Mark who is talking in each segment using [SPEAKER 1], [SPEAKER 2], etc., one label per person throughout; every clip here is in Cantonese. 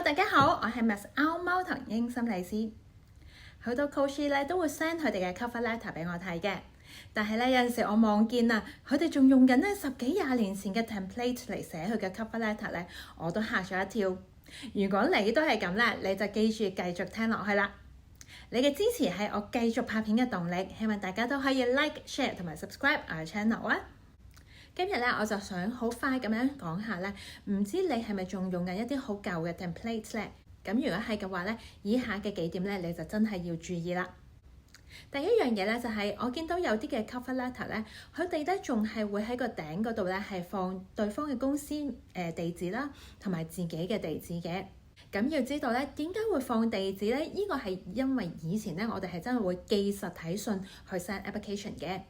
[SPEAKER 1] 大家好，我係 Miss 歐貓頭鷹心理師。好多 coach 咧都會 send 佢哋嘅 cover letter 俾我睇嘅，但係咧有陣時我望見啊，佢哋仲用緊咧10幾20年前嘅 template 嚟寫佢嘅 cover letter 咧，我都嚇咗一跳。如果你都係咁咧，你就記住繼續聽落去啦。你嘅支持係我繼續拍片嘅動力，希望大家都可以 like、share 同埋 subscribe 我嘅 channel 啊！今日咧我就想好快咁樣講下咧，唔知你係咪仲用緊一啲好舊嘅 template 咧？咁如果係嘅話咧，以下嘅幾點咧你就真係要注意啦。第一樣嘢咧就係我見到有啲嘅 cover letter 咧，佢哋咧仲係會喺個頂嗰度咧係放對方嘅公司地址啦，同埋自己嘅地址嘅。咁要知道咧，點解會放地址咧？呢個係因為以前咧我哋係真係會寄實體信去 send application 嘅。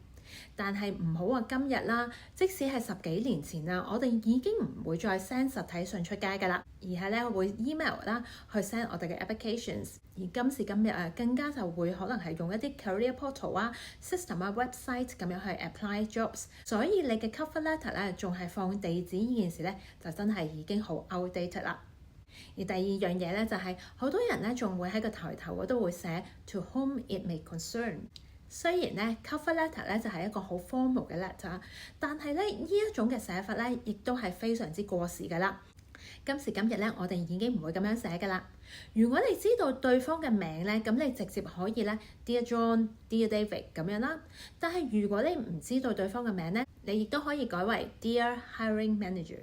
[SPEAKER 1] 但係唔好話今日啦，即使係10幾年前啦，我哋已經唔會再 send 實體信出街㗎啦，而係咧會 email 啦去 send 我哋嘅 applications。而今時今日啊，更加就會可能係用一啲 career portal 啊、system 啊、website 咁樣去 apply jobs。所以你嘅 cover letter 咧仲係放地址呢件事咧，就真係已經好 outdated 啦。而第二樣嘢咧就係好多人咧仲會喺個抬頭嗰度會寫 to whom it may concern。雖然咧 cover letter 咧就係一個好 formal 嘅 letter， 但係咧呢一種嘅寫法咧，亦都係非常之過時㗎啦。今時今日咧，我哋已經唔會咁樣寫㗎啦。如果你知道對方嘅名咧，咁你直接可以咧 Dear John、Dear David 咁樣啦。但係如果你唔知道對方嘅名咧，你亦都可以改為 Dear Hiring Manager。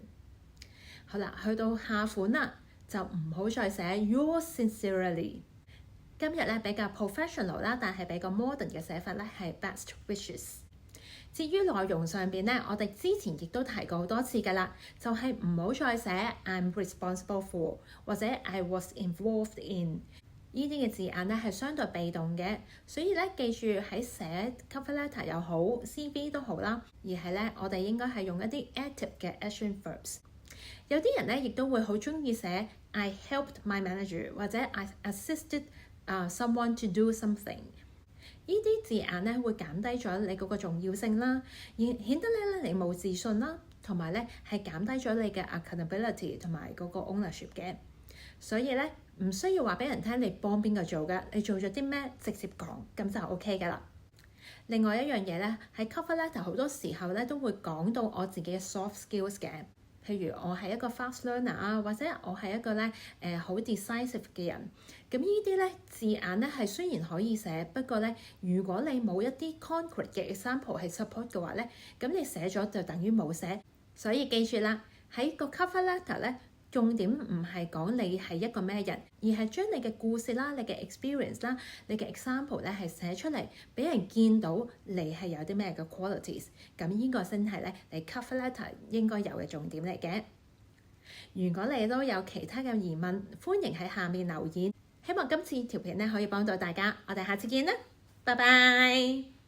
[SPEAKER 1] 好啦，去到下款啦，就唔好再寫 Yours sincerely。今日咧比較 professional 啦，但係比較 modern 嘅寫法咧係 best wishes。至於內容上邊咧，我哋之前亦都提過好多次㗎啦，就係唔好再寫 I'm responsible for 或者 I was involved in 呢啲嘅字眼咧係相對被動嘅，所以咧記住喺寫 cover letter 又好 CV 都好啦，而係咧我哋應該係用一啲 active 嘅 action verbs。有啲人咧亦都會好中意寫 I helped my manager 或者 I assisted someone to do something。 呢啲字眼咧會減低咗你嗰個重要性啦，而顯得咧你冇自信啦，同埋咧係減低咗你嘅 accountability 同埋嗰個 ownership 嘅。所以咧唔需要話俾人聽你幫邊個做㗎，你做咗啲咩直接講咁就 OK 㗎啦。另外一樣嘢咧喺 cover letter 好多時候咧都會講到我自己嘅 soft skills 嘅。譬如我係一個 fast learner 啊，或者我係一個咧好 decisive 嘅人，咁呢啲咧字眼咧係雖然可以寫，不過咧如果你冇一啲 concrete 嘅 example 係 support 嘅話咧，咁你寫咗就等於冇寫。所以記住啦，喺個 cover letter 咧，重點唔係講你係一個咩人，而係將你嘅故事啦、你嘅 experience 啦、你嘅 example 咧係寫出嚟，俾人見到你係有啲咩嘅 qualities。咁呢個先係咧你 cover letter 應該有嘅重點嚟嘅。如果你都有其他嘅疑問，歡迎喺下面留言。希望今次條片咧可以幫到大家。我哋下次見啦，拜拜。